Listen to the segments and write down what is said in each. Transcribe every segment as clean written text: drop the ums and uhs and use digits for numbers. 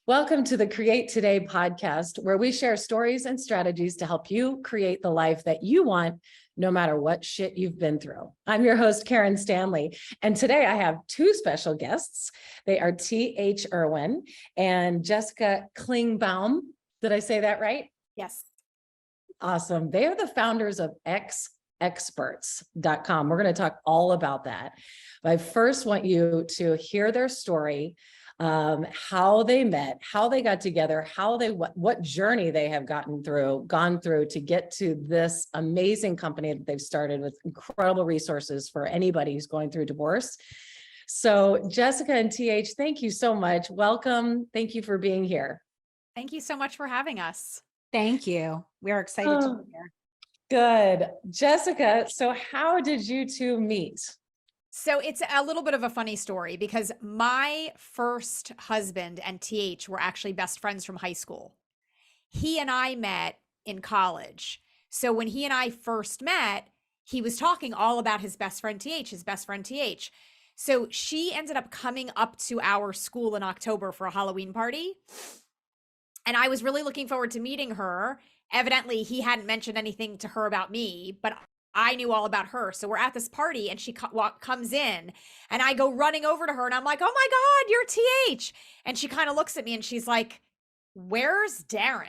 Welcome to the Create Today podcast, where we share stories and strategies to help you create the life that you want, no matter what shit you've been through. I'm your host, Karen Stanley, and today I have two special guests. They are T.H. Irwin and Jessica Klingbaum. Did I say that right? Yes. Awesome. They are the founders of ExExperts.com. We're going to talk all about that. But I first want you to hear their story, how they met, how they got together, what journey they have gone through to get to this amazing company that they've started with incredible resources for anybody who's going through divorce. So Jessica and TH, thank you so much. Welcome. Thank you for being here. Thank you so much for having us. Thank you. We are excited to be here. Good. Jessica, so how did you two meet? So it's a little bit of a funny story because my first husband and TH were actually best friends from high school. He and I met in college. So when he and I first met, he was talking all about his best friend TH. So she ended up coming up to our school in October for a Halloween party. And I was really looking forward to meeting her. Evidently, he hadn't mentioned anything to her about me, but I knew all about her. So we're at this party and she comes in and I go running over to her and I'm like, oh my God, you're TH. And she kind of looks at me and she's like, where's Darren?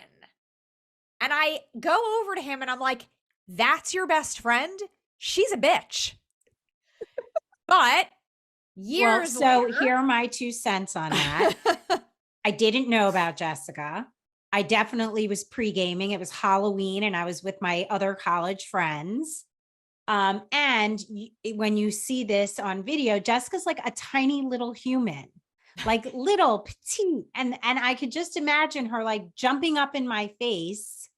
And I go over to him and I'm like, that's your best friend? She's a bitch. But years later, here are my 2 cents on that. I didn't know about Jessica. I definitely was pre-gaming. It was Halloween and I was with my other college friends. And when you see this on video, Jessica's like a tiny little human, like little petite. And I could just imagine her like jumping up in my face.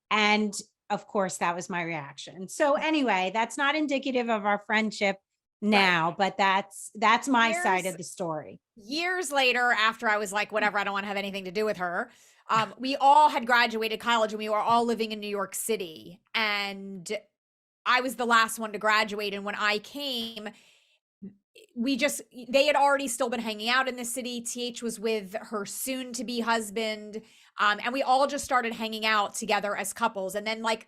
And of course, that was my reaction. So anyway, that's not indicative of our friendship now, but that's my side of the story. Years later, after I was like, whatever, I don't want to have anything to do with her. We all had graduated college and we were all living in New York City. And I was the last one to graduate. And when I came, they had already still been hanging out in the city. TH was with her soon to be husband. And we all just started hanging out together as couples. And then like,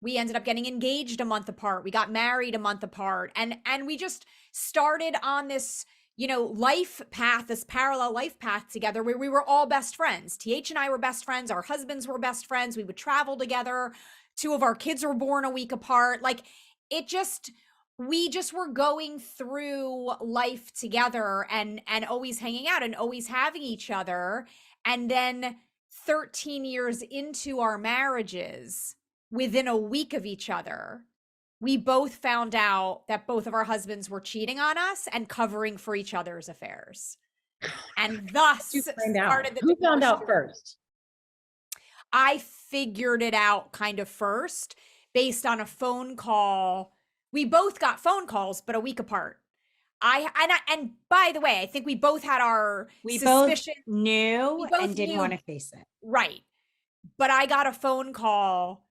we ended up getting engaged a month apart. We got married a month apart. And we just started on this, life path, this parallel life path together where we were all best friends. TH and I were best friends. Our husbands were best friends. We would travel together. 2 of our kids were born a week apart. Like we just were going through life together and always hanging out and always having each other. And then 13 years into our marriages, within a week of each other, we both found out that both of our husbands were cheating on us and covering for each other's affairs. And thus started the Who found out first? I figured it out kind of first based on a phone call. We both got phone calls, but a week apart. And by the way, I think we both had our suspicion. Both knew and didn't want to face it. Right. But I got a phone call.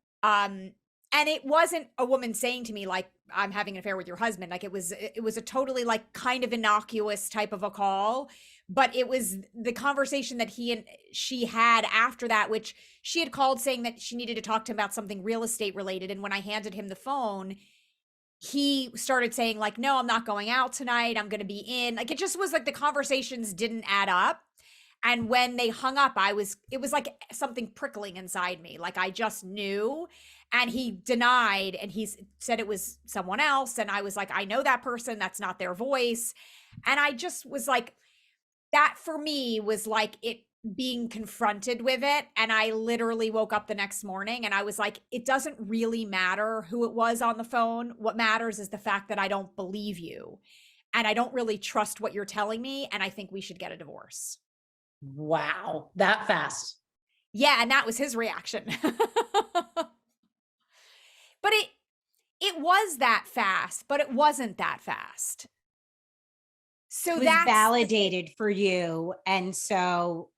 And it wasn't a woman saying to me, like, I'm having an affair with your husband. Like it was a totally like kind of innocuous type of a call, but it was the conversation that he and she had after that, which she had called saying that she needed to talk to him about something real estate related. And when I handed him the phone, he started saying like, no, I'm not going out tonight. I'm going to be in. Like, it just was like the conversations didn't add up. And when they hung up, it was like something prickling inside me. Like I just knew. And he denied and he said it was someone else. And I was like, I know that person. That's not their voice. And I just was like, that for me was like it being confronted with it. And I literally woke up the next morning and I was like, it doesn't really matter who it was on the phone. What matters is the fact that I don't believe you. And I don't really trust what you're telling me. And I think we should get a divorce. Wow, that fast. Yeah, and that was his reaction. But it was that fast, but it wasn't that fast. So that's validated for you. And so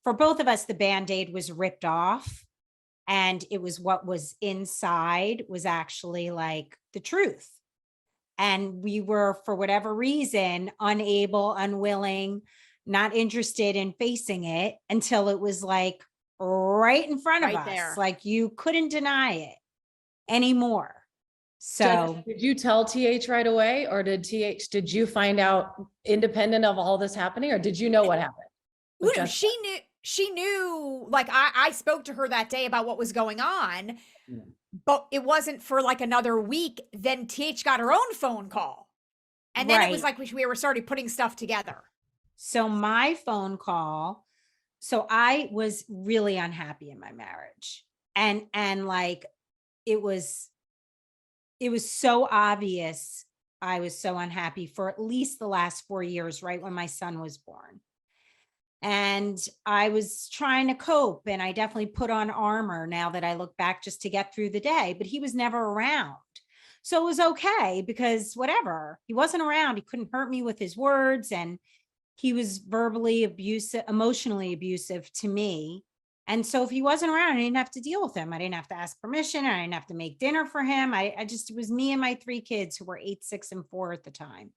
for both of us, the Band-Aid was ripped off and it was what was inside was actually like the truth. And we were, for whatever reason, unable, unwilling not interested in facing it until it was like right in front of Right us. there. Like you couldn't deny it anymore. So Did you tell TH right away, or did you find out independent of all this happening, or did you know what happened with Well, no, Jessica? she knew, like I spoke to her that day about what was going on, Yeah. but it wasn't for like another week. Then TH got her own phone call. And then it was right. like we were started putting stuff together. So my phone call, so I was really unhappy in my marriage. And like it was so obvious I was so unhappy for at least the last 4 years, right when my son was born. And I was trying to cope, and I definitely put on armor now that I look back just to get through the day, but he was never around. So it was okay because whatever, he wasn't around. He couldn't hurt me with his words, and he was verbally abusive, emotionally abusive to me. And so if he wasn't around, I didn't have to deal with him. I didn't have to ask permission. I didn't have to make dinner for him. I just, it was me and my 3 kids who were 8, 6, and 4 at the time.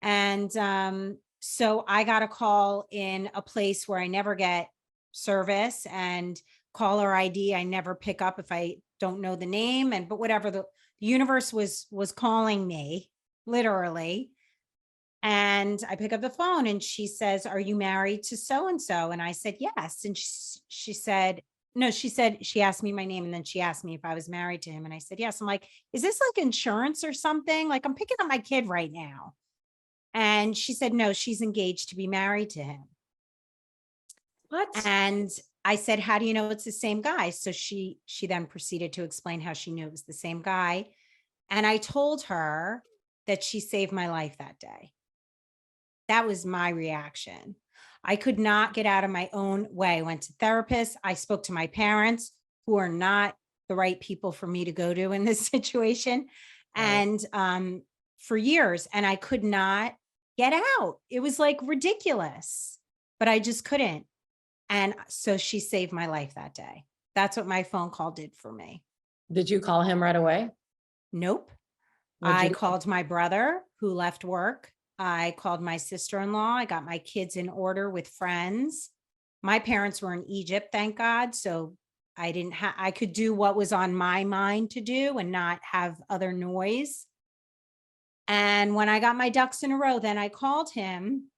And so I got a call in a place where I never get service, and caller ID I never pick up if I don't know the name. And but whatever, the universe was calling me literally. And I pick up the phone and she says, "Are you married to so and so?" And I said, "Yes." And she said, no, she said, she asked me my name and then she asked me if I was married to him. And I said, "Yes." I'm like, "Is this like insurance or something? Like I'm picking up my kid right now." And she said, "No, she's engaged to be married to him." What? And I said, "How do you know it's the same guy?" So she then proceeded to explain how she knew it was the same guy. And I told her that she saved my life that day. That was my reaction. I could not get out of my own way. I went to therapists. I spoke to my parents, who are not the right people for me to go to in this situation. Right. And for years, and I could not get out. It was like ridiculous, but I just couldn't. And so she saved my life that day. That's what my phone call did for me. Did you call him right away? Nope. What'd I you do? called my brother who left work. I called my sister-in-law. I got my kids in order with friends. My parents were in Egypt, thank God. So I didn't have, I could do what was on my mind to do and not have other noise. And when I got my ducks in a row, then I called him.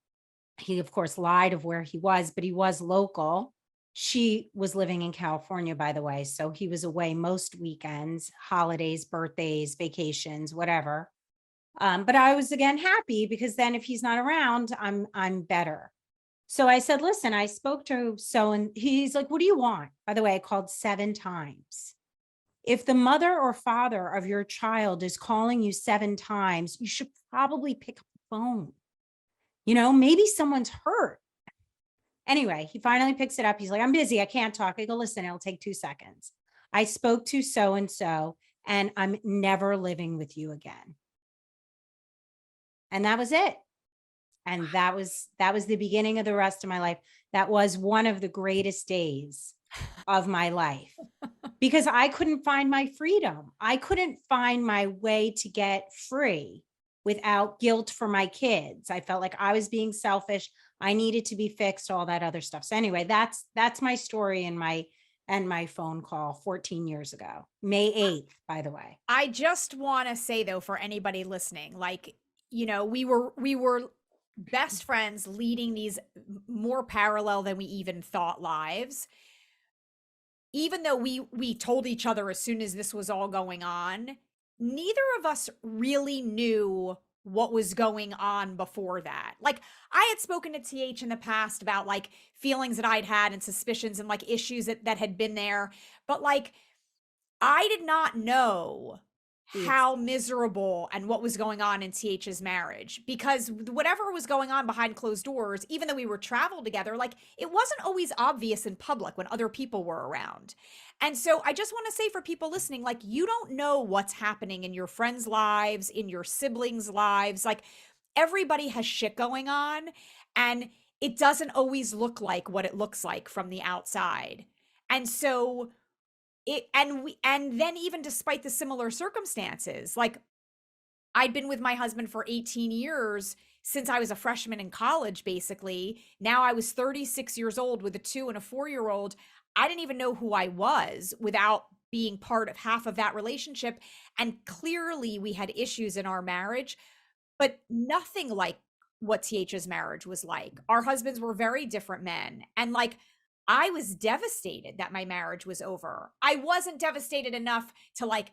He, of course, lied of where he was, but he was local. She was living in California, by the way. So he was away most weekends, holidays, birthdays, vacations, whatever. But I was again happy because then if he's not around, I'm better. So I said, "Listen, I spoke to so," and he's like, "What do you want?" By the way, I called 7 times. If the mother or father of your child is calling you 7 times, you should probably pick up the phone. Maybe someone's hurt. Anyway, he finally picks it up. He's like, "I'm busy. I can't talk." I go, "Listen, it'll take 2 seconds. I spoke to so and so, and I'm never living with you again." And that was it. And that was the beginning of the rest of my life. That was one of the greatest days of my life because I couldn't find my freedom. I couldn't find my way to get free without guilt for my kids. I felt like I was being selfish. I needed to be fixed, all that other stuff. So anyway, that's my story and my phone call 14 years ago, May 8th, by the way. I just want to say though, for anybody listening, like, we were best friends leading these more parallel than we even thought lives. Even though we told each other as soon as this was all going on, neither of us really knew what was going on before that. Like I had spoken to TH in the past about like feelings that I'd had and suspicions and like issues that had been there, but like I did not know how miserable and what was going on in TH's marriage, because whatever was going on behind closed doors, even though we were traveled together, like it wasn't always obvious in public when other people were around. And so I just want to say for people listening, like you don't know what's happening in your friends' lives, in your siblings' lives. Like everybody has shit going on, and it doesn't always look like what it looks like from the outside. And so and then even despite the similar circumstances, like I'd been with my husband for 18 years since I was a freshman in college, basically. Now I was 36 years old with a 2 and a 4-year-old. I didn't even know who I was without being part of half of that relationship. And clearly we had issues in our marriage, but nothing like what TH's marriage was like. Our husbands were very different men. And like, I was devastated that my marriage was over. I wasn't devastated enough to like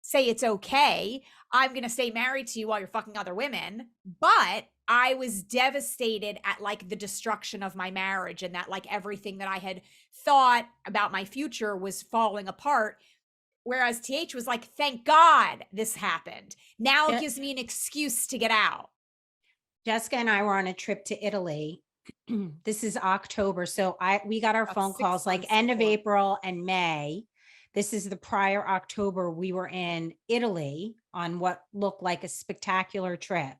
say it's okay. I'm going to stay married to you while you're fucking other women. But I was devastated at like the destruction of my marriage and that like everything that I had thought about my future was falling apart. Whereas TH was like, thank God this happened. Now it gives me an excuse to get out. Jessica and I were on a trip to Italy. This is October. So we got our phone 6 calls like months end of before. April and May. This is the prior October. We were in Italy on what looked like a spectacular trip.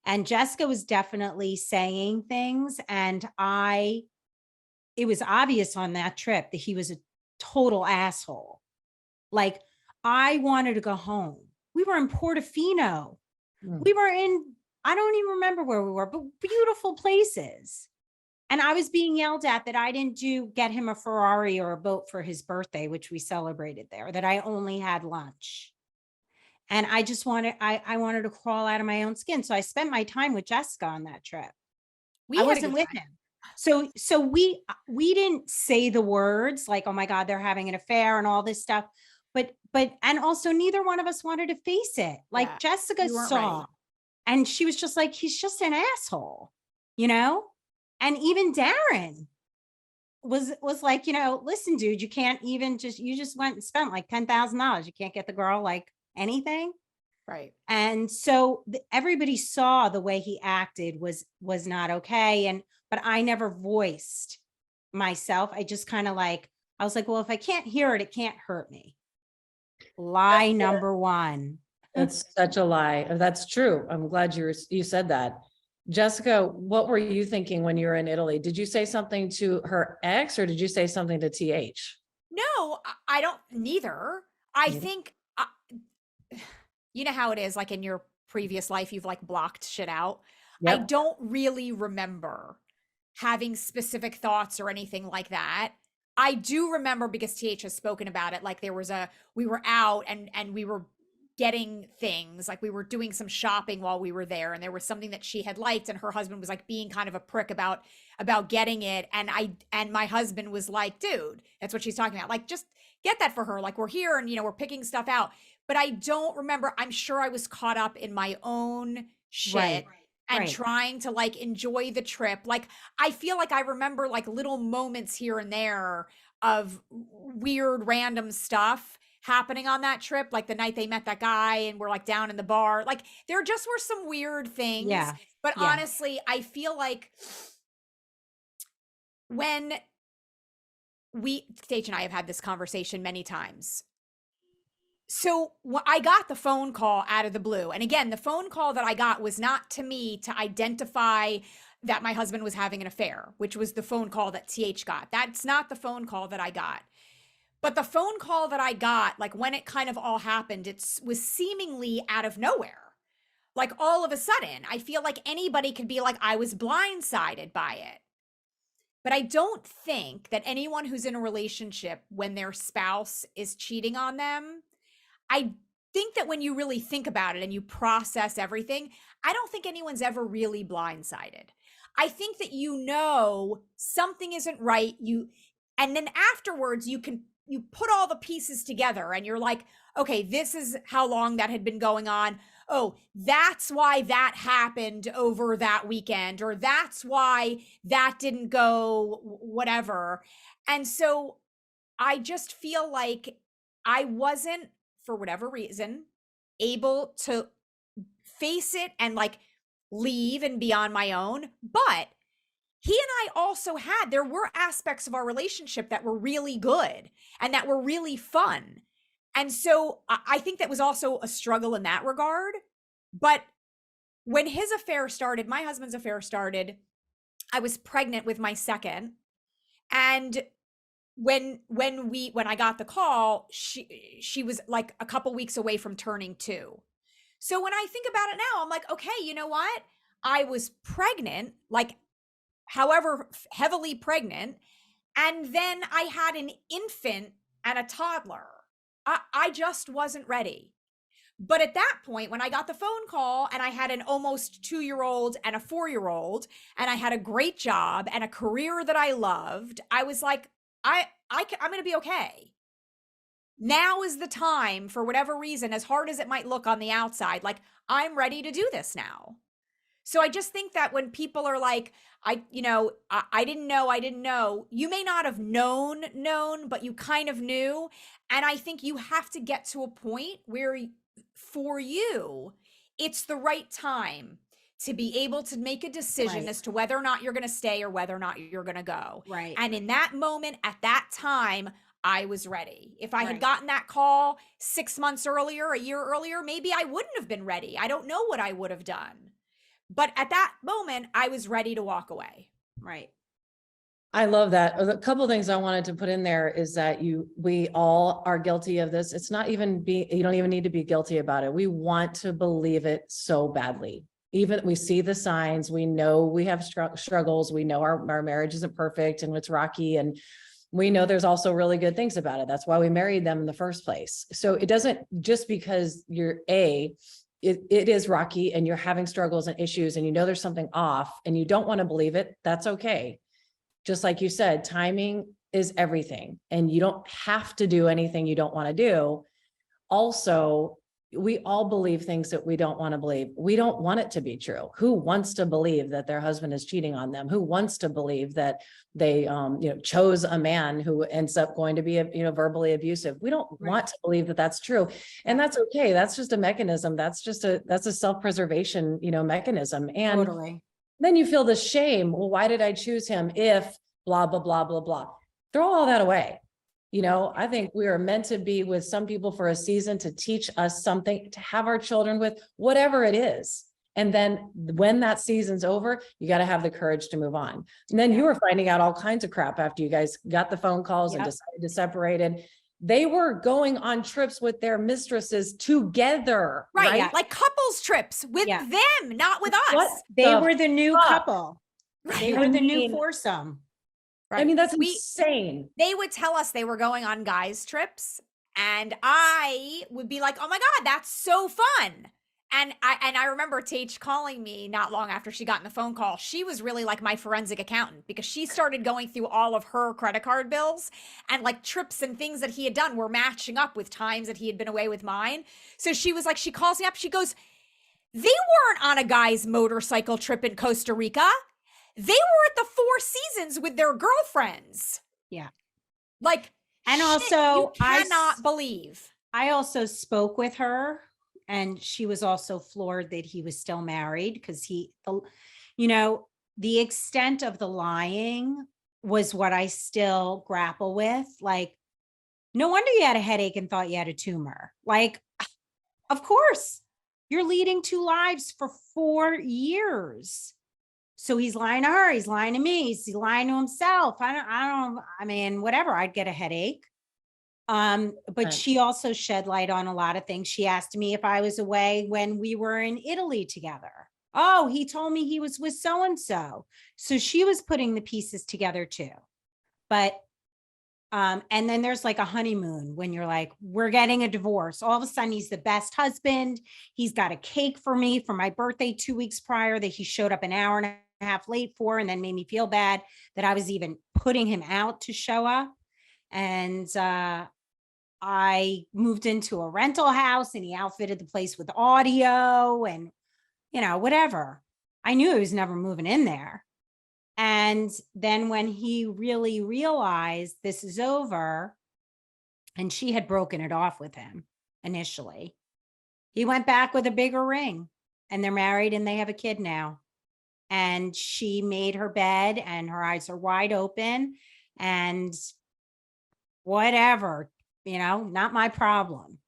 And Jessica was definitely saying things. And it was obvious on that trip that he was a total asshole. Like, I wanted to go home. We were in Portofino. We were in, I don't even remember where we were, but beautiful places. And I was being yelled at that I didn't get him a Ferrari or a boat for his birthday, which we celebrated there, that I only had lunch. And I just wanted, I wanted to crawl out of my own skin. So I spent my time with Jessica on that trip. I wasn't with him. So we didn't say the words like, oh my God, they're having an affair and all this stuff. But, and also neither one of us wanted to face it. Like Yeah, Jessica saw, and she was just like, he's just an asshole, you know? And even Darren was like, you know, listen, dude, you can't even you just went and spent like $10,000. You can't get the girl like anything. Right. And so everybody saw the way he acted was not okay. But I never voiced myself. I just kind of like, I was like, well, if I can't hear it, it can't hurt me. Lie number one. That's such a lie. That's true. I'm glad you said that. Jessica, what were you thinking when you were in Italy? Did you say something to her ex or did you say something to TH? No, I don't, neither. I Neither. think, you know how it is, like in your previous life, you've like blocked shit out. I Yep. don't really remember having specific thoughts or anything like that. I do remember because TH has spoken about it. Like we were out and we were getting things, like we were doing some shopping while we were there, and there was something that she had liked and her husband was like being kind of a prick about getting it. And my husband was like, dude, that's what she's talking about. Like, just get that for her. Like, we're here and, you know, we're picking stuff out. But I don't remember. I'm sure I was caught up in my own shit. And trying to like enjoy the trip. Like, I feel like I remember like little moments here and there of weird random stuff happening on that trip. Like the night they met that guy and we're like down in the bar. Like there just were some weird things. Yeah. But honestly, I feel like when Stage and I have had this conversation many times. So I got the phone call out of the blue. And again, the phone call that I got was not to me to identify that my husband was having an affair, which was the phone call that TH got. That's not the phone call that I got. But the phone call that I got, like when it kind of all happened, it was seemingly out of nowhere. Like all of a sudden, I feel like anybody could be like, I was blindsided by it. But I don't think that anyone who's in a relationship when their spouse is cheating on them, I think that when you really think about it and you process everything, I don't think anyone's ever really blindsided. I think that you know something isn't right. And then afterwards you put all the pieces together and you're like, okay, this is how long that had been going on. Oh, that's why that happened over that weekend, or that's why that didn't go whatever. And so I just feel like I wasn't, for whatever reason, able to face it and like leave and be on my own. But he and I also there were aspects of our relationship that were really good and that were really fun. And so I think that was also a struggle in that regard. But when his affair started, my husband's affair started, I was pregnant with my second. And when I got the call, she was like a couple weeks away from turning 2. So when I think about it now, I'm like, okay, you know what? I was pregnant, like however heavily pregnant, and then I had an infant and a toddler. I just wasn't ready. But at that point, when I got the phone call and I had an almost 2-year-old and a 4-year-old, and I had a great job and a career that I loved, I was like, I'm going to be okay. Now is the time, for whatever reason, as hard as it might look on the outside, like I'm ready to do this now. So I just think that when people are like, I didn't know, you may not have known, but you kind of knew. And I think you have to get to a point where for you, it's the right time to be able to make a decision Right. as to whether or not you're going to stay or whether or not you're going to go. Right. And in that moment, at that time, I was ready. If I had Right. gotten that call 6 months earlier, a year earlier, maybe I wouldn't have been ready. I don't know what I would have done. But at that moment, I was ready to walk away. Right. I love that. A couple of things I wanted to put in there is that we all are guilty of this. It's not even you don't even need to be guilty about it. We want to believe it so badly. Even we see the signs, we know we have struggles. We know our marriage isn't perfect and it's rocky, and we know there's also really good things about it. That's why we married them in the first place. So it doesn't, just because it is rocky and you're having struggles and issues and you know there's something off and you don't want to believe it, that's okay. Just like you said, timing is everything, and you don't have to do anything you don't want to do. Also, we all believe things that we don't want to believe. We don't want it to be true. Who wants to believe that their husband is cheating on them? Who wants to believe that they chose a man who ends up going to be verbally abusive? We don't want to believe that that's true. And that's okay. That's just a mechanism. That's a self-preservation, mechanism. And Totally. then you feel the shame. Well, why did I choose him if blah, blah, blah, blah, blah. Throw all that away. I think we are meant to be with some people for a season to teach us something, to have our children with, whatever it is. And then when that season's over, you got to have the courage to move on. And then you were finding out all kinds of crap after you guys got the phone calls and decided to separate. And they were going on trips with their mistresses together. Right. Yeah. Like couples trips with them, not with us. They were the new couple. Right. They were the new foursome. Right. I mean, that's insane. They would tell us they were going on guys' trips, and I would be like, oh my God, that's so fun. And I remember Tage calling me not long after she got in the phone call. She was really like my forensic accountant, because she started going through all of her credit card bills, and like trips and things that he had done were matching up with times that he had been away with mine. So she was like, she calls me up, she goes, they weren't on a guy's motorcycle trip in Costa Rica. They were at the Four Seasons with their girlfriends. Yeah. Like, and shit, also you cannot believe. I also spoke with her, and she was also floored that he was still married, because the extent of the lying was what I still grapple with. Like, no wonder you had a headache and thought you had a tumor. Like, of course, you're leading two lives for 4 years. So he's lying to her, he's lying to me, he's lying to himself. I mean, whatever, I'd get a headache. But she also shed light on a lot of things. She asked me if I was away when we were in Italy together. Oh, he told me he was with so-and-so. So she was putting the pieces together too. But, and then there's like a honeymoon when you're like, we're getting a divorce. All of a sudden he's the best husband. He's got a cake for me for my birthday 2 weeks prior that he showed up an hour and a half late for, and then made me feel bad that I was even putting him out to show up. And I moved into a rental house, and he outfitted the place with audio and whatever. I knew he was never moving in there. And then when he really realized this is over, and she had broken it off with him initially, he went back with a bigger ring, and they're married and they have a kid now. And she made her bed and her eyes are wide open, and whatever, not my problem.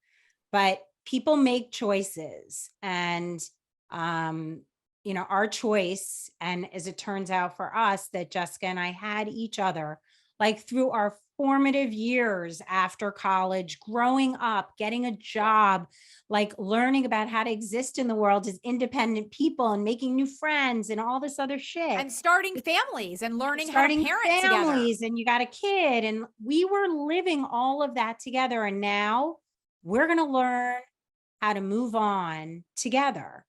But people make choices, and, our choice, and as it turns out for us, that Jessica and I had each other like through our formative years after college, growing up, getting a job, like learning about how to exist in the world as independent people and making new friends and all this other shit. And starting families and learning how to Starting parent together. families, and you got a kid, and we were living all of that together. And now we're going to learn how to move on together.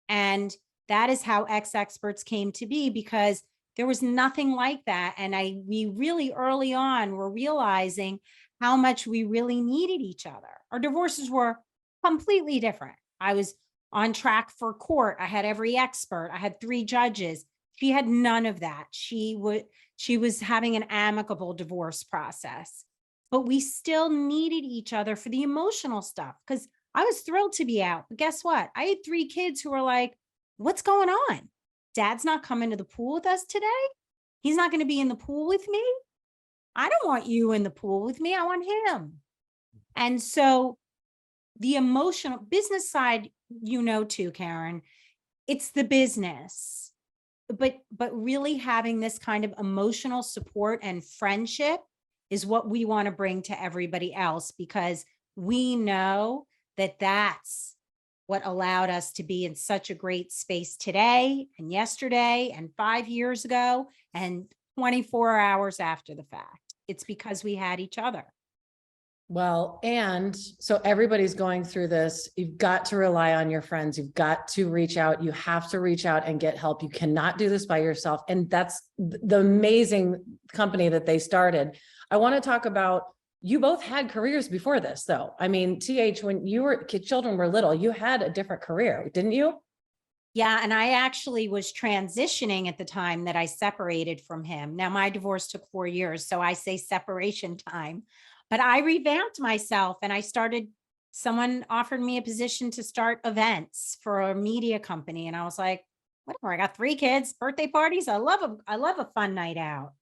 And that is how ExExperts came to be, because there was nothing like that. And we really early on were realizing how much we really needed each other. Our divorces were completely different. I was on track for court. I had every expert. I had 3 judges. She had none of that. She was having an amicable divorce process, but we still needed each other for the emotional stuff, because I was thrilled to be out. But guess what? I had 3 kids who were like, what's going on? Dad's not coming to the pool with us today. He's not going to be in the pool with me. I don't want you in the pool with me. I want him. And so the emotional business side, too, Karen, it's the business, but really having this kind of emotional support and friendship is what we want to bring to everybody else, because we know that that's what allowed us to be in such a great space today and yesterday and 5 years ago and 24 hours after the fact. It's because we had each other. Well, and so everybody's going through this. You've got to rely on your friends. You've got to reach out. You have to reach out and get help. You cannot do this by yourself. And that's the amazing company that they started. I want to talk about, you both had careers before this, though. I mean, TH, when children were little, you had a different career, didn't you? Yeah. And I actually was transitioning at the time that I separated from him. Now, my divorce took 4 years, so I say separation time, but I revamped myself and someone offered me a position to start events for a media company. And I was like, whatever, I got 3 kids, birthday parties. I love a fun night out.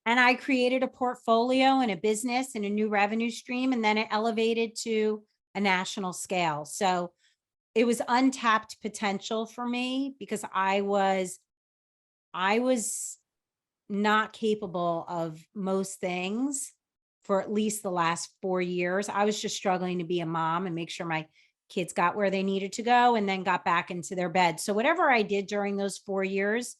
And I created a portfolio and a business and a new revenue stream. And then it elevated to a national scale. So it was untapped potential for me, because I was not capable of most things for at least the last 4 years. I was just struggling to be a mom and make sure my kids got where they needed to go and then got back into their bed. So whatever I did during those 4 years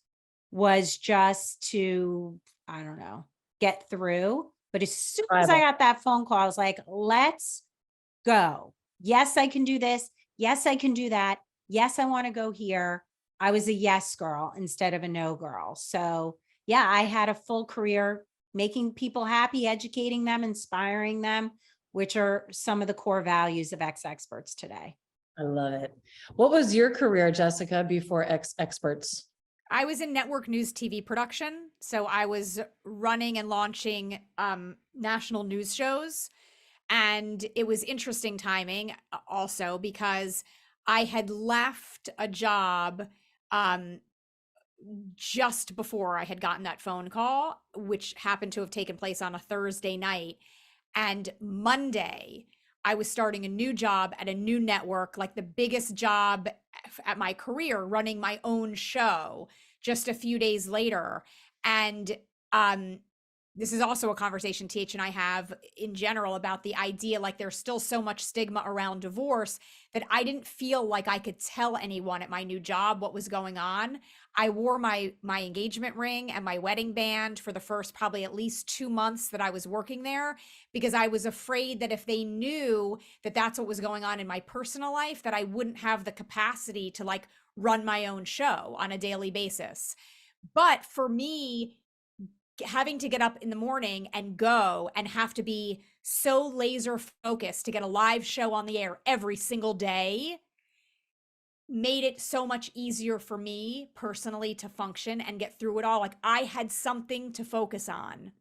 was just to, I don't know, get through. But as soon as I got that phone call, I was like, let's go. Yes, I can do this. Yes, I can do that. Yes, I want to go here. I was a yes girl instead of a no girl. So yeah, I had a full career making people happy, educating them, inspiring them, which are some of the core values of ExExperts today. I love it. What was your career, Jessica, before ExExperts? I was in network news TV production. So I was running and launching national news shows. And it was interesting timing also, because I had left a job just before I had gotten that phone call, which happened to have taken place on a Thursday night. And Monday, I was starting a new job at a new network, like the biggest job at my career, running my own show just a few days later. And this is also a conversation TH and I have in general about the idea, like there's still so much stigma around divorce, that I didn't feel like I could tell anyone at my new job what was going on. I wore my engagement ring and my wedding band for the first probably at least 2 months that I was working there, because I was afraid that if they knew that that's what was going on in my personal life, that I wouldn't have the capacity to like run my own show on a daily basis. But for me, having to get up in the morning and go and have to be so laser focused to get a live show on the air every single day made it so much easier for me personally to function and get through it all. Like I had something to focus on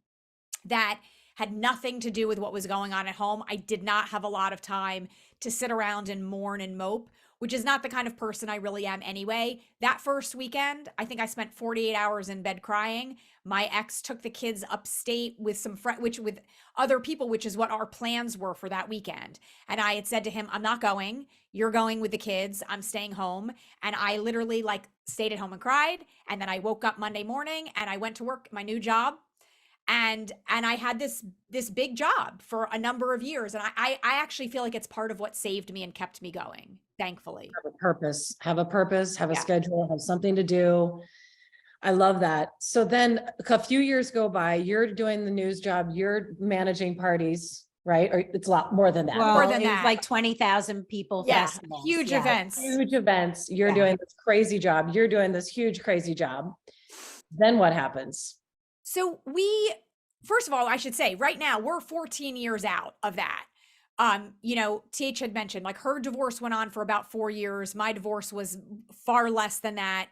that had nothing to do with what was going on at home. I did not have a lot of time to sit around and mourn and mope, which is not the kind of person I really am anyway. That first weekend, I think I spent 48 hours in bed crying. My ex took the kids upstate with some with other people, which is what our plans were for that weekend. And I had said to him, I'm not going. You're going with the kids. I'm staying home. And I literally like stayed at home and cried. And then I woke up Monday morning and I went to work, my new job. And I had this big job for a number of years. And I actually feel like it's part of what saved me and kept me going, thankfully. Have a purpose, have a Yeah. schedule, have something to do. I love that. So then a few years go by, you're doing the news job, you're managing parties, right? Or it's a lot more than that. More Well, than it was that. like 20,000 people Yeah, festivals. huge Yeah. events. Huge events. You're Yeah. doing this crazy job. You're doing this huge, crazy job. Then what happens? So first of all, I should say right now we're 14 years out of that. TH had mentioned like her divorce went on for about 4 years. My divorce was far less than that.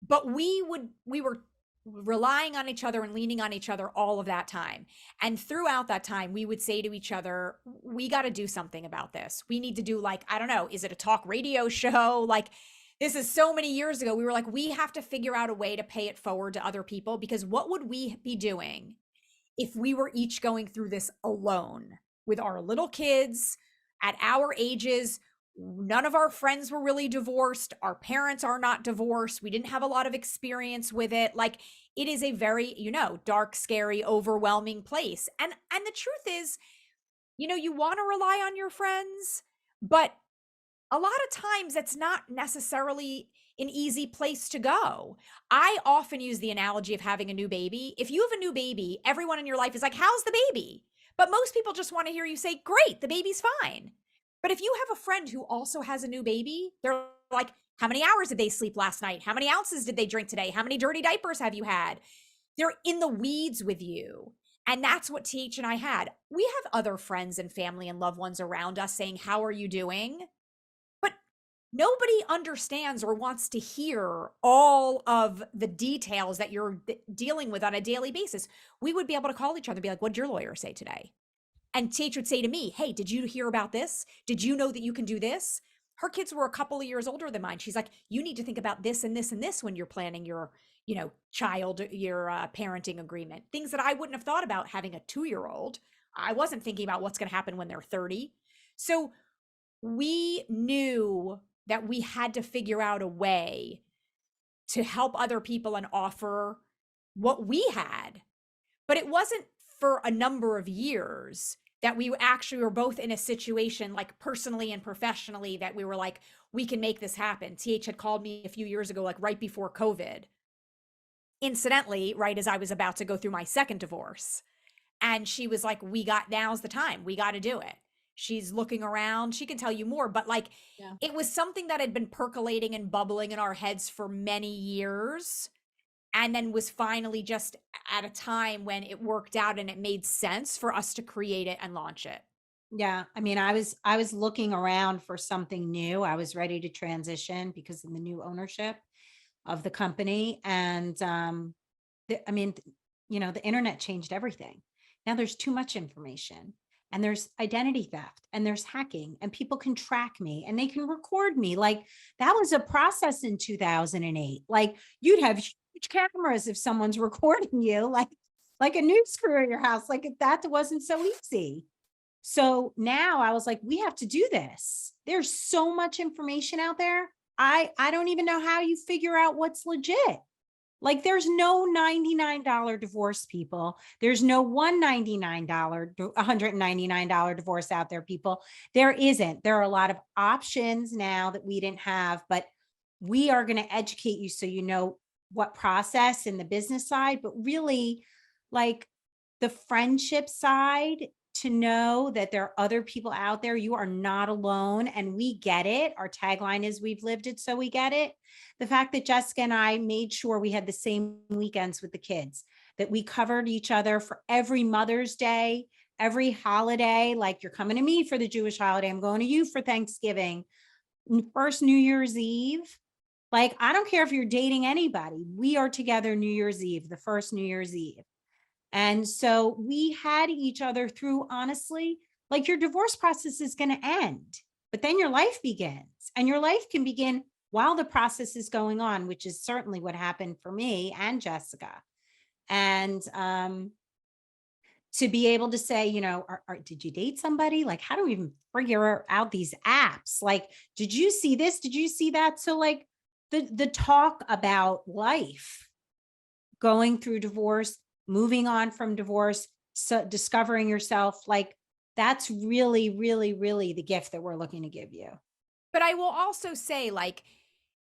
But we were relying on each other and leaning on each other all of that time. And throughout that time, we would say to each other, we got to do something about this. We need to do like, I don't know, is it a talk radio show? Like, this is so many years ago. We were like, we have to figure out a way to pay it forward to other people, because what would we be doing if we were each going through this alone with our little kids at our ages? None of our friends were really divorced. Our parents are not divorced. We didn't have a lot of experience with it. Like, it is a very, dark, scary, overwhelming place. And the truth is, you want to rely on your friends, but a lot of times that's not necessarily an easy place to go. I often use the analogy of having a new baby. If you have a new baby, everyone in your life is like, how's the baby? But most people just want to hear you say, great, the baby's fine. But if you have a friend who also has a new baby, they're like, how many hours did they sleep last night? How many ounces did they drink today? How many dirty diapers have you had? They're in the weeds with you. And that's what TH and I had. We have other friends and family and loved ones around us saying, how are you doing? But nobody understands or wants to hear all of the details that you're dealing with on a daily basis. We would be able to call each other and be like, what'd your lawyer say today? And TH would say to me, hey, did you hear about this? Did you know that you can do this? Her kids were a couple of years older than mine. She's like, you need to think about this and this and this when you're planning your, your parenting agreement. Things that I wouldn't have thought about having a 2-year-old. I wasn't thinking about what's going to happen when they're 30. So we knew that we had to figure out a way to help other people and offer what we had. But it wasn't for a number of years that we actually were both in a situation, like personally and professionally, that we were like, we can make this happen. TH had called me a few years ago, like right before COVID, incidentally, right as I was about to go through my second divorce. And she was like, now's the time. We got to do it. She's looking around. She can tell you more, but like, It was something that had been percolating and bubbling in our heads for many years. And then was finally just at a time when it worked out and it made sense for us to create it and launch it. Yeah. I mean, I was looking around for something new. I was ready to transition because of the new ownership of the company. And, the internet changed everything. Now there's too much information, and there's identity theft, and there's hacking, and people can track me and they can record me. Like, that was a process in 2008. Like, you'd have huge cameras if someone's recording you, like a news crew at your house. Like, that wasn't so easy. So now I was like, we have to do this. There's so much information out there. I don't even know how you figure out what's legit. Like, there's no $99 divorce, people. There's no $199 divorce out there, people. There isn't. There are a lot of options now that we didn't have, but we are going to educate you so you know what process in the business side, but really like the friendship side, to know that there are other people out there. You are not alone, and we get it. Our tagline is, we've lived it, so we get it. The fact that Jessica and I made sure we had the same weekends with the kids, that we covered each other for every Mother's Day, every holiday. Like, you're coming to me for the Jewish holiday, I'm going to you for Thanksgiving, first New Year's Eve. Like, I don't care if you're dating anybody, we are together New Year's Eve, the first New Year's Eve. And so we had each other through, honestly, like, your divorce process is going to end, but then your life begins, and your life can begin while the process is going on, which is certainly what happened for me and Jessica. And to be able to say, did you date somebody? Like, how do we even figure out these apps? Like, did you see this? Did you see that? So like the talk about life, going through divorce, moving on from divorce, so discovering yourself, like that's really, really, really the gift that we're looking to give you. But I will also say, like,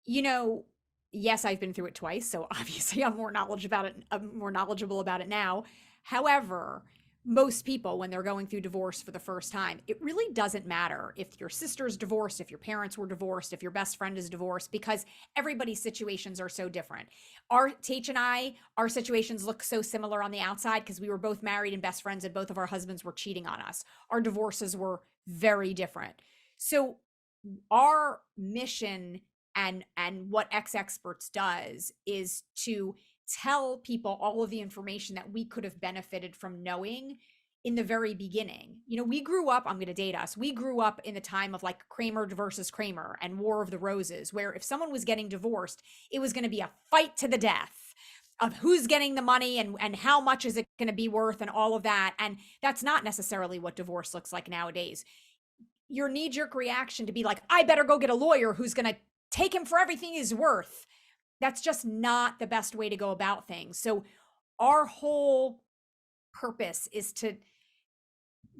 you know, yes, I've been through it twice, so obviously I'm more knowledgeable about it now. However, most people, when they're going through divorce for the first time, it really doesn't matter if your sister's divorced, if your parents were divorced, if your best friend is divorced, because everybody's situations are so different. Teach and I, our situations look so similar on the outside because we were both married and best friends, and both of our husbands were cheating on us. Our divorces were very different. So our mission and what ExExperts does is to tell people all of the information that we could have benefited from knowing in the very beginning. You know, we grew up, I'm going to date us. We grew up in the time of like Kramer versus Kramer and War of the Roses, where if someone was getting divorced, it was going to be a fight to the death of who's getting the money and how much is it going to be worth and all of that. And that's not necessarily what divorce looks like nowadays. Your knee-jerk reaction to be like, I better go get a lawyer who's going to take him for everything he's worth. That's just not the best way to go about things. So our whole purpose is to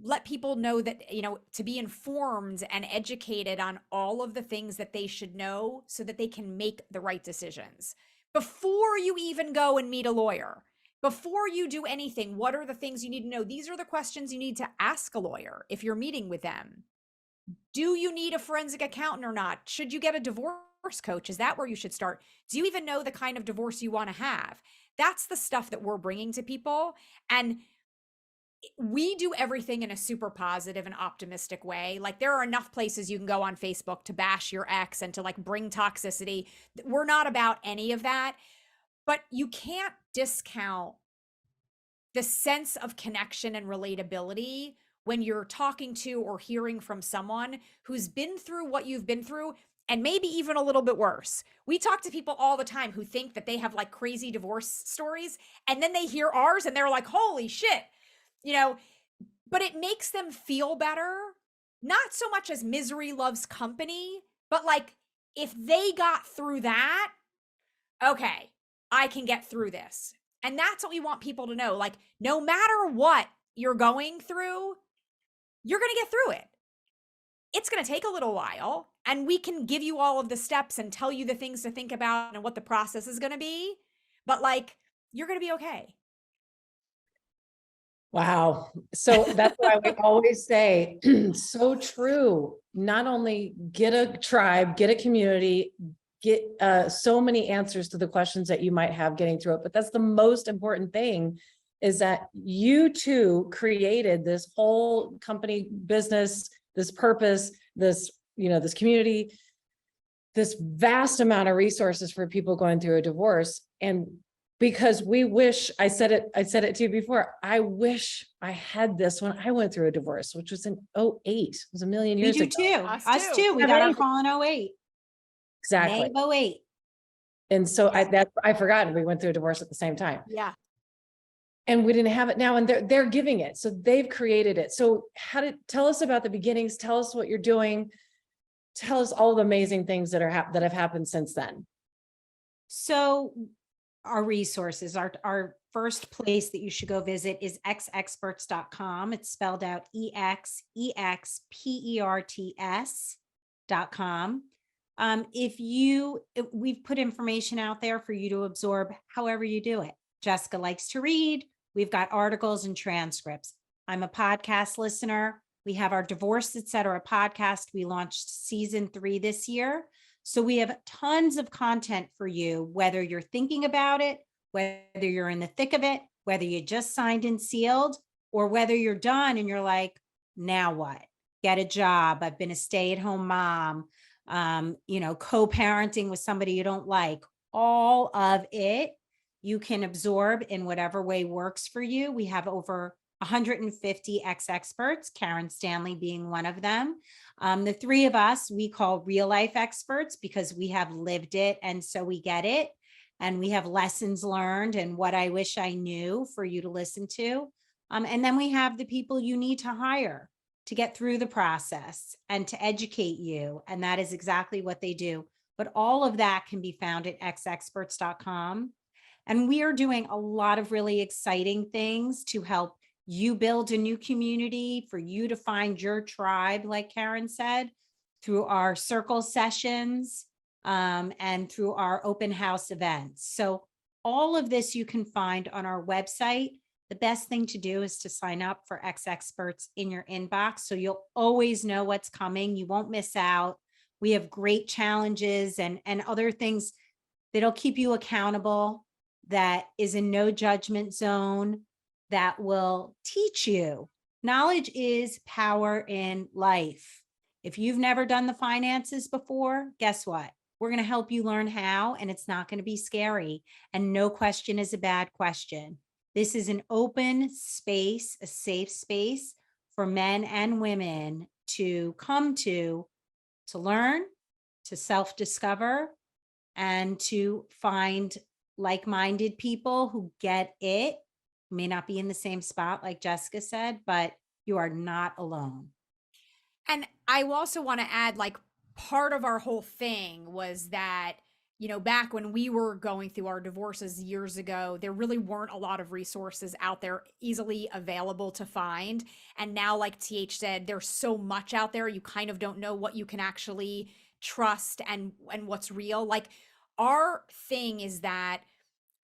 let people know that, you know, to be informed and educated on all of the things that they should know so that they can make the right decisions. Before you even go and meet a lawyer, before you do anything, what are the things you need to know? These are the questions you need to ask a lawyer if you're meeting with them. Do you need a forensic accountant or not? Should you get a divorce coach? Is that where you should start? Do you even know the kind of divorce you want to have? That's the stuff that we're bringing to people. And we do everything in a super positive and optimistic way. Like there are enough places you can go on Facebook to bash your ex and to like bring toxicity. We're not about any of that, but you can't discount the sense of connection and relatability when you're talking to or hearing from someone who's been through what you've been through and maybe even a little bit worse. We talk to people all the time who think that they have like crazy divorce stories, and then they hear ours and they're like, holy shit, you know, but it makes them feel better. Not so much as misery loves company, but like if they got through that, okay, I can get through this. And that's what we want people to know. Like, no matter what you're going through, you're going to get through it. It's going to take a little while, and we can give you all of the steps and tell you the things to think about and what the process is going to be. But like, you're going to be okay. Wow. So that's why we always say, so true. Not only get a tribe, get a community, get so many answers to the questions that you might have getting through it. But that's the most important thing, is that you too created this whole company, business, this purpose, this, you know, this community, this vast amount of resources for people going through a divorce. And because we wish, I said it to you before, I wish I had this when I went through a divorce, which was in 2008. It was a million years ago. Too. Us too. We got our call in 2008. Exactly. May of 2008. And so I forgot we went through a divorce at the same time. Yeah. And we didn't have it now, and they're giving it. So they've created it. So tell us about the beginnings, tell us what you're doing, tell us all the amazing things that have happened since then. So our resources, our first place that you should go visit is ExExperts.com. It's spelled out ExExperts.com. We've put information out there for you to absorb however you do it. Jessica likes to read. We've got articles and transcripts. I'm a podcast listener. We have our Divorce Etc. podcast. We launched season 3 this year. So we have tons of content for you, whether you're thinking about it, whether you're in the thick of it, whether you just signed and sealed, or whether you're done and you're like, now what? Get a job. I've been a stay-at-home mom, co-parenting with somebody you don't like. All of it you can absorb in whatever way works for you. We have over 150 ExExperts, Karen Stanley being one of them. The 3 of us, we call real life experts because we have lived it. And so we get it. And we have lessons learned and what I wish I knew for you to listen to. And then we have the people you need to hire to get through the process and to educate you. And that is exactly what they do. But all of that can be found at ExExperts.com. And we are doing a lot of really exciting things to help you build a new community, for you to find your tribe, like Karen said, through our circle sessions and through our open house events. So all of this you can find on our website. The best thing to do is to sign up for ExExperts in your inbox, so you'll always know what's coming. You won't miss out. We have great challenges and other things that'll keep you accountable, that is in no judgment zone, that will teach you. Knowledge is power in life. If you've never done the finances before, guess what? We're going to help you learn how, and it's not going to be scary. And no question is a bad question. This is an open space, a safe space for men and women to come to learn, to self-discover, and to find like-minded people who get it. You may not be in the same spot, like Jessica said, but you are not alone. And I also want to add, like, part of our whole thing was that, you know, back when we were going through our divorces years ago, there really weren't a lot of resources out there easily available to find. And now, like TH said, there's so much out there, you kind of don't know what you can actually trust and what's real. Like, our thing is that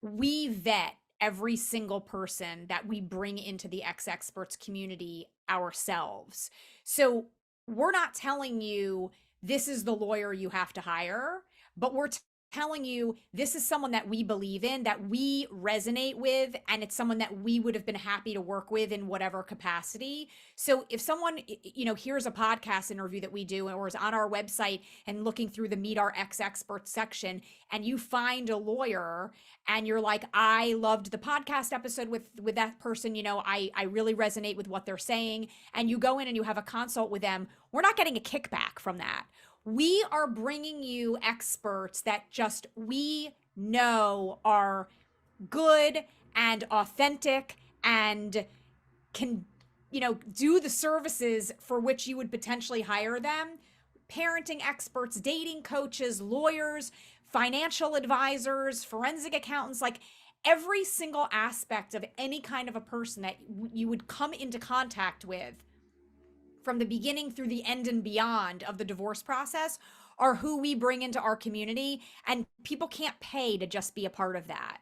we vet every single person that we bring into the ExExperts community ourselves. So we're not telling you this is the lawyer you have to hire, but we're telling you this is someone that we believe in, that we resonate with, and it's someone that we would have been happy to work with in whatever capacity. So if someone, you know, hears a podcast interview that we do or is on our website and looking through the Meet Our ExExperts section, and you find a lawyer and you're like, I loved the podcast episode with that person, you know, I really resonate with what they're saying, and you go in and you have a consult with them, we're not getting a kickback from that. We are bringing you experts that just we know are good and authentic and can, you know, do the services for which you would potentially hire them. Parenting experts, dating coaches, lawyers, financial advisors, forensic accountants, like every single aspect of any kind of a person that you would come into contact with from the beginning through the end and beyond of the divorce process are who we bring into our community, and people can't pay to just be a part of that.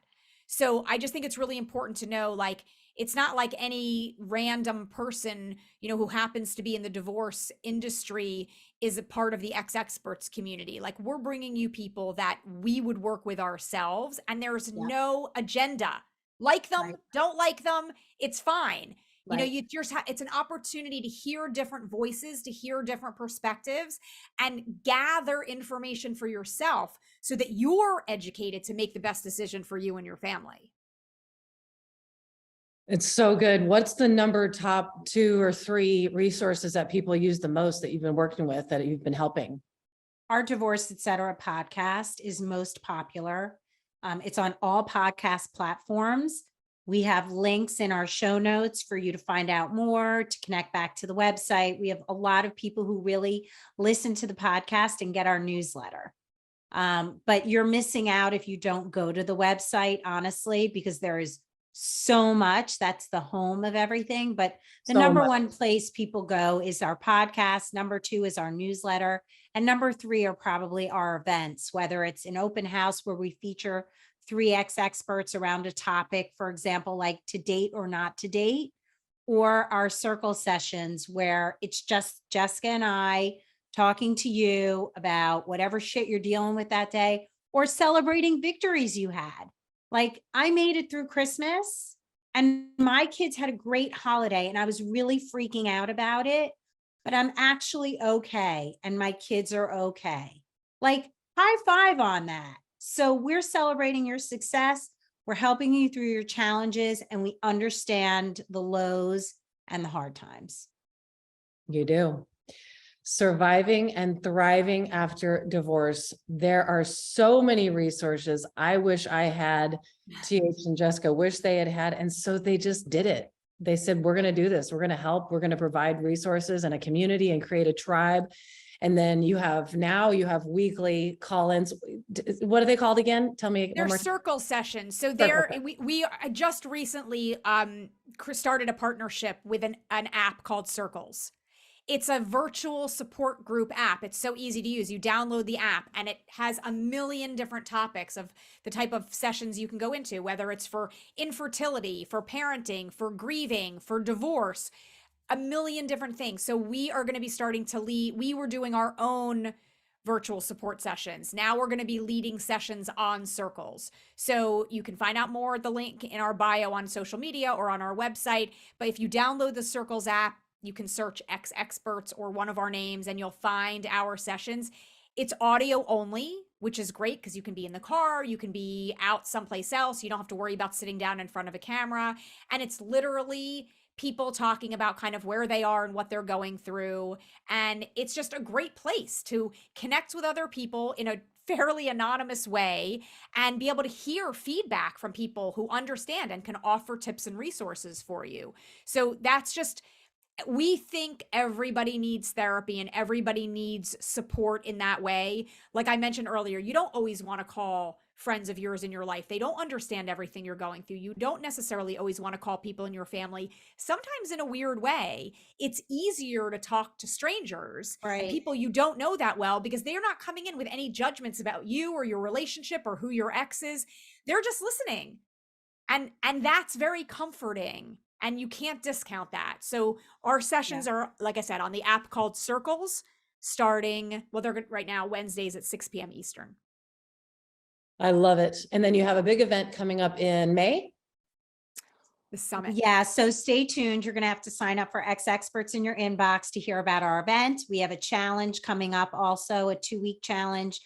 So I just think it's really important to know, like, it's not like any random person, you know, who happens to be in the divorce industry is a part of the ExExperts community. Like, we're bringing you people that we would work with ourselves, and there's no agenda. Like them, don't like them, it's fine. You know, you just it's an opportunity to hear different voices, to hear different perspectives, and gather information for yourself so that you're educated to make the best decision for you and your family. It's so good. What's the number top 2 or 3 resources that people use the most that you've been working with, that you've been helping? Our Divorce Etc. podcast is most popular. It's on all podcast platforms. We have links in our show notes for you to find out more, to connect back to the website. We have a lot of people who really listen to the podcast and get our newsletter. But you're missing out if you don't go to the website, honestly, because there is so much. That's the home of everything. But the number one place people go is our podcast. Number 2 is our newsletter. And number 3 are probably our events, whether it's an open house where we feature 3 ExExperts around a topic, for example, like to date or not to date, or our circle sessions where it's just Jessica and I talking to you about whatever shit you're dealing with that day, or celebrating victories you had. Like, I made it through Christmas and my kids had a great holiday and I was really freaking out about it, but I'm actually okay. And my kids are okay. Like, high five on that. So we're celebrating your success. We're helping you through your challenges, and we understand the lows and the hard times. You do. Surviving and thriving after divorce. There are so many resources. I wish I had, TH and Jessica wish they had, and so they just did it. They said, we're going to do this. We're going to help. We're going to provide resources and a community and create a tribe. And then you have weekly call-ins. What are they called again? Tell me one They're more time. circle sessions. So we just recently started a partnership with an app called Circles. It's a virtual support group app. It's so easy to use. You download the app and it has a million different topics of the type of sessions you can go into, whether it's for infertility, for parenting, for grieving, for divorce, a million different things. So we are going to be starting to lead. We were doing our own virtual support sessions. Now we're going to be leading sessions on Circles. So you can find out more at the link in our bio on social media or on our website. But if you download the Circles app, you can search ExExperts or one of our names and you'll find our sessions. It's audio only, which is great because you can be in the car, you can be out someplace else. You don't have to worry about sitting down in front of a camera. And it's literally people talking about kind of where they are and what they're going through. And it's just a great place to connect with other people in a fairly anonymous way and be able to hear feedback from people who understand and can offer tips and resources for you. So that's just, we think everybody needs therapy and everybody needs support in that way. Like I mentioned earlier, you don't always want to call friends of yours in your life. They don't understand everything you're going through. You don't necessarily always want to call people in your family. Sometimes in a weird way, it's easier to talk to strangers, Right. and people you don't know that well, because they're not coming in with any judgments about you or your relationship or who your ex is. They're just listening. And that's very comforting. And you can't discount that. So our sessions are, like I said, on the app called Circles, starting, well, they're right now Wednesdays at 6 p.m. Eastern. I love it. And then you have a big event coming up in May. The summit. Yeah, so stay tuned. You're going to have to sign up for ExExperts in your inbox to hear about our event. We have a challenge coming up, also a 2-week challenge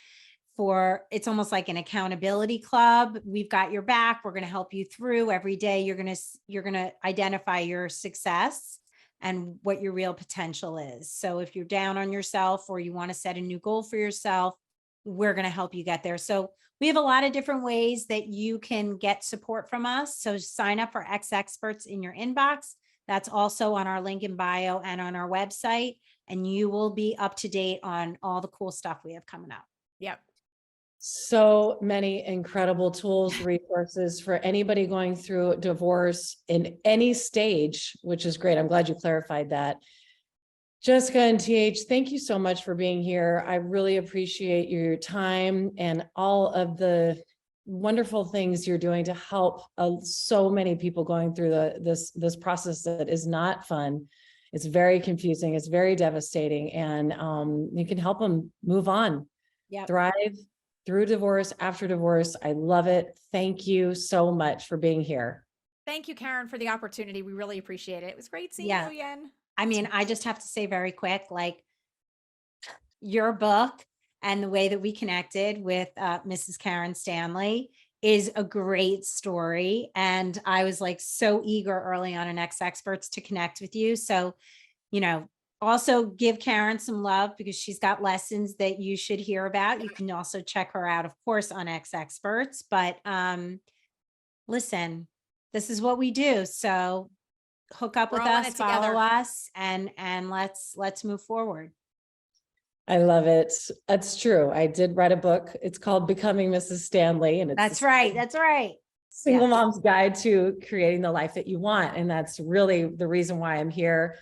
for, it's almost like an accountability club. We've got your back. We're going to help you through every day. You're going to identify your success and what your real potential is. So if you're down on yourself or you want to set a new goal for yourself, we're going to help you get there. So we have a lot of different ways that you can get support from us. So sign up for ExExperts in your inbox. That's also on our link in bio and on our website. And you will be up to date on all the cool stuff we have coming up. Yep. So many incredible tools, resources for anybody going through divorce in any stage, which is great. I'm glad you clarified that. Jessica and TH, thank you so much for being here. I really appreciate your time and all of the wonderful things you're doing to help so many people going through this process that is not fun. It's very confusing. It's very devastating, and you can help them move on, thrive through divorce, after divorce. I love it. Thank you so much for being here. Thank you, Karen, for the opportunity. We really appreciate it. It was great seeing you again. I mean, I just have to say very quick, like your book and the way that we connected with Mrs. Karen Stanley is a great story. And I was like so eager early on in ExExperts to connect with you. So, you know, also give Karen some love because she's got lessons that you should hear about. You can also check her out, of course, on ExExperts. But listen, this is what we do. So hook up with us, follow us, and let's move forward. I love it. That's true. I did write a book. It's called Becoming Mrs. Stanley, and it's That's right. Single Mom's Guide to Creating the Life That You Want. And that's really the reason why I'm here.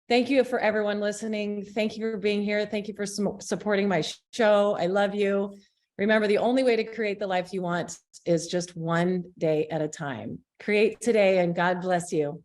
Thank you for everyone listening. Thank you for being here. Thank you for supporting my show. I love you. Remember, the only way to create the life you want is just one day at a time. Create today, and God bless you.